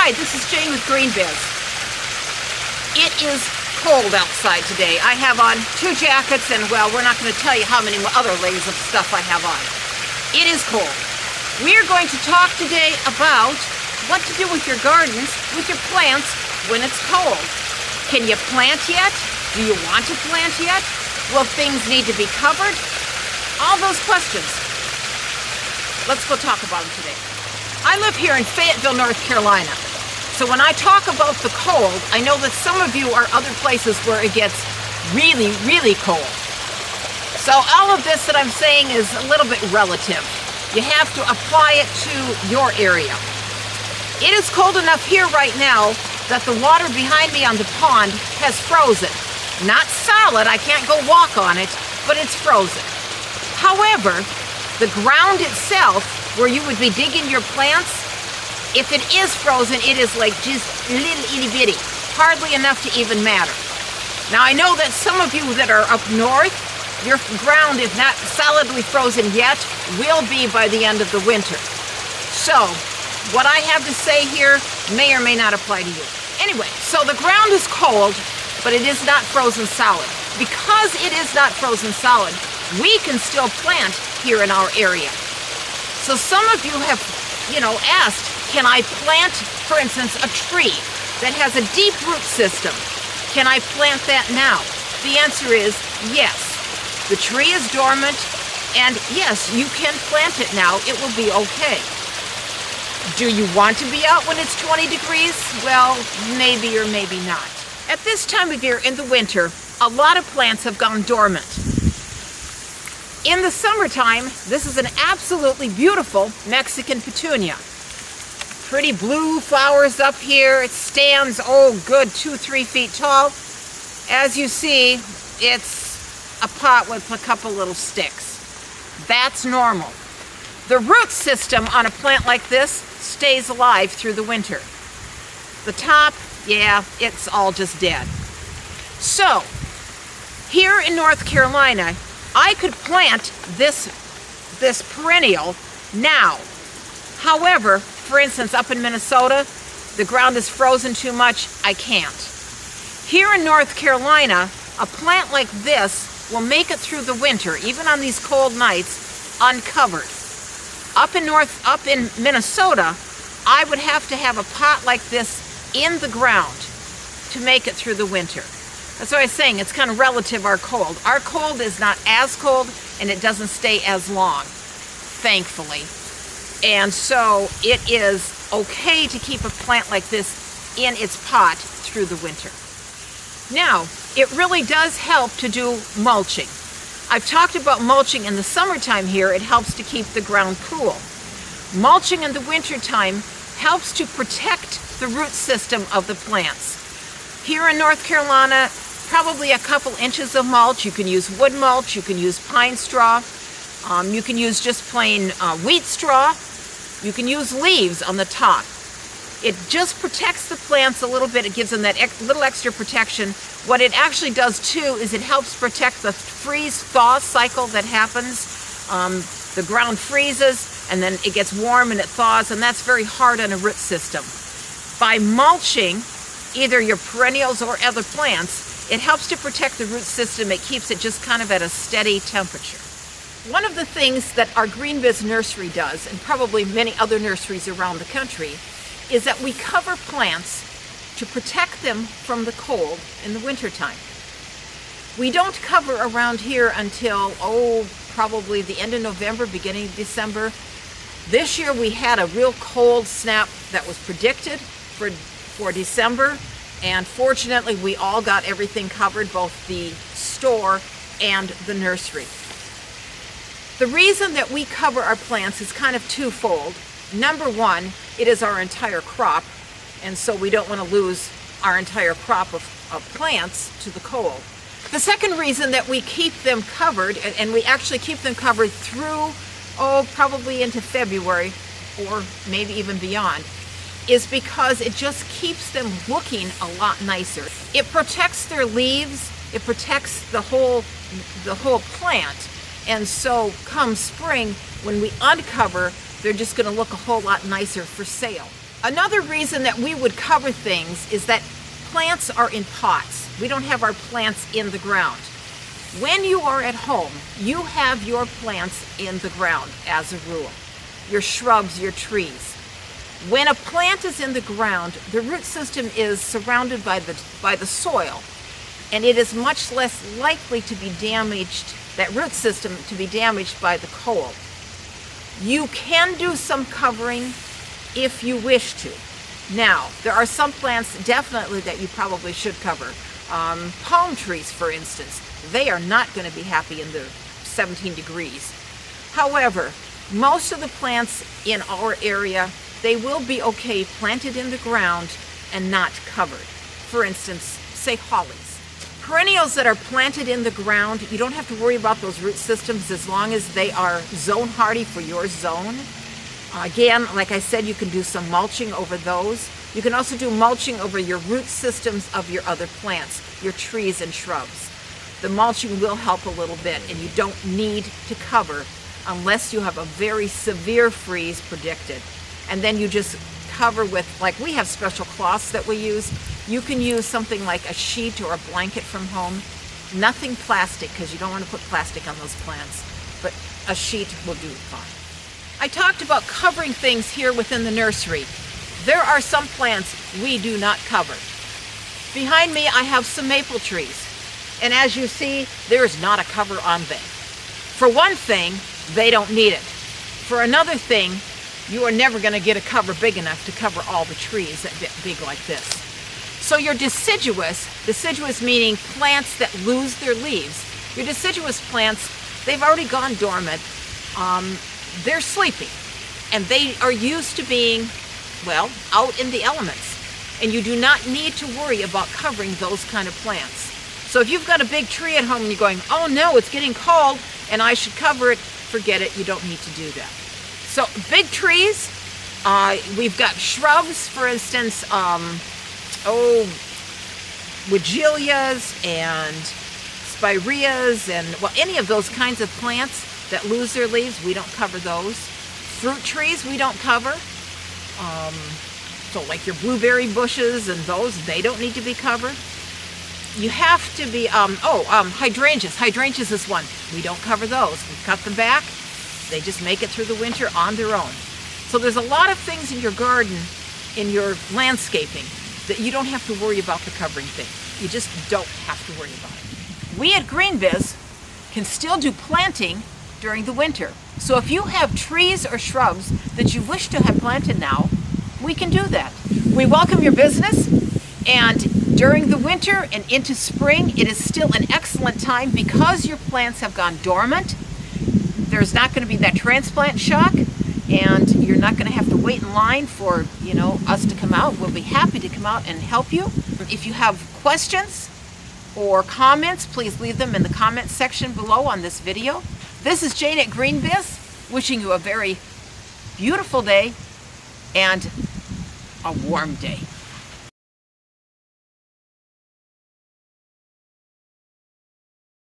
Hi, this is Jane with Green Biz. It is cold outside today. I have on 2 jackets and, well, we're not going to tell you how many other layers of stuff I have on. It is cold. We're going to talk today about what to do with your gardens, with your plants, when it's cold. Can you plant yet? Do you want to plant yet? Will things need to be covered? All those questions. Let's go talk about them today. I live here in Fayetteville, North Carolina. So when I talk about the cold, I know that some of you are other places where it gets really, really cold. So all of this that I'm saying is a little bit relative. You have to apply it to your area. It is cold enough here right now that the water behind me on the pond has frozen. Not solid, I can't go walk on it, but it's frozen. However, the ground itself, where you would be digging your plants, if it is frozen, it is like just little itty bitty, hardly enough to even matter. Now I know that some of you that are up north, your ground, if not solidly frozen yet, will be by the end of the winter. So, what I have to say here may or may not apply to you. Anyway, so the ground is cold, but it is not frozen solid. Because it is not frozen solid, we can still plant here in our area. So some of you have, asked, can I plant, for instance, a tree that has a deep root system? Can I plant that now? The answer is yes. The tree is dormant, and yes, you can plant it now. It will be okay. Do you want to be out when it's 20 degrees? Well, maybe or maybe not. At this time of year in the winter, a lot of plants have gone dormant. In the summertime, this is an absolutely beautiful Mexican petunia. Pretty blue flowers up here. It stands, 2-3 feet tall. As you see, it's a pot with a couple little sticks. That's normal. The root system on a plant like this stays alive through the winter. The top, it's all just dead. So, here in North Carolina, I could plant this perennial now. However, for instance, up in Minnesota, the ground is frozen too much, I can't. Here in North Carolina, a plant like this will make it through the winter, even on these cold nights, uncovered. Up in Minnesota, I would have to have a pot like this in the ground to make it through the winter. That's what I was saying, it's kind of relative, our cold. Our cold is not as cold, and it doesn't stay as long, thankfully. And so it is okay to keep a plant like this in its pot through the winter. Now, it really does help to do mulching. I've talked about mulching in the summertime here. It helps to keep the ground cool. Mulching in the wintertime helps to protect the root system of the plants. Here in North Carolina, probably a couple inches of mulch. You can use wood mulch, you can use pine straw, you can use just plain wheat straw, you can use leaves on the top. It just protects the plants a little bit, it gives them that little extra protection. What it actually does too is it helps protect the freeze-thaw cycle that happens. The ground freezes and then it gets warm and it thaws, and that's very hard on a root system. By mulching either your perennials or other plants, it helps to protect the root system. It keeps it just kind of at a steady temperature. One of the things that our Green Biz nursery does, and probably many other nurseries around the country, is that we cover plants to protect them from the cold in the wintertime. We don't cover around here until, probably the end of November, beginning of December. This year we had a real cold snap that was predicted for December. And fortunately, we all got everything covered, both the store and the nursery. The reason that we cover our plants is kind of twofold. Number one, it is our entire crop, and so we don't want to lose our entire crop of plants to the cold. The second reason that we keep them covered, and we actually keep them covered through, probably into February, or maybe even beyond, is because it just keeps them looking a lot nicer. It protects their leaves, it protects the whole plant, and so come spring, when we uncover, they're just going to look a whole lot nicer for sale. Another reason that we would cover things is that plants are in pots. We don't have our plants in the ground. When you are at home, you have your plants in the ground as a rule. Your shrubs, your trees. When a plant is in the ground, the root system is surrounded by the soil, and it is much less likely to be damaged, that root system to be damaged by the cold. You can do some covering if you wish to. Now, there are some plants definitely that you probably should cover. Palm trees, for instance, they are not going to be happy in the 17 degrees. However, most of the plants in our area, they will be okay planted in the ground and not covered. For instance, say hollies. Perennials that are planted in the ground, you don't have to worry about those root systems as long as they are zone hardy for your zone. Again, like I said, you can do some mulching over those. You can also do mulching over your root systems of your other plants, your trees and shrubs. The mulching will help a little bit, and you don't need to cover unless you have a very severe freeze predicted. And then you just cover with, like we have special cloths that we use. You can use something like a sheet or a blanket from home. Nothing plastic, because you don't want to put plastic on those plants, but a sheet will do fine. I talked about covering things here within the nursery. There are some plants we do not cover. Behind me I have some maple trees, and as you see, there is not a cover on them. For one thing, they don't need it. For another thing, you are never going to get a cover big enough to cover all the trees that get big like this. So your deciduous meaning plants that lose their leaves, your deciduous plants, they've already gone dormant. They're sleeping, and they are used to being, well, out in the elements. And you do not need to worry about covering those kind of plants. So if you've got a big tree at home and you're going, oh no, it's getting cold and I should cover it, forget it, you don't need to do that. So big trees, we've got shrubs, for instance, Weigelias and spireas and, well, any of those kinds of plants that lose their leaves, we don't cover those. Fruit trees, we don't cover. So like your blueberry bushes and those, they don't need to be covered. You have to be, hydrangeas. Hydrangeas is one. We don't cover those. We cut them back. They just make it through the winter on their own. So there's a lot of things in your garden, in your landscaping, that you don't have to worry about the covering thing. You just don't have to worry about it. We at GreenBiz can still do planting during the winter. So if you have trees or shrubs that you wish to have planted now, we can do that. We welcome your business, and during the winter and into spring, it is still an excellent time because your plants have gone dormant. There's not going to be that transplant shock, and you're not going to have to wait in line for, us to come out. We'll be happy to come out and help you. If you have questions or comments, please leave them in the comment section below on this video. This is Jane at GreenBiz, wishing you a very beautiful day and a warm day.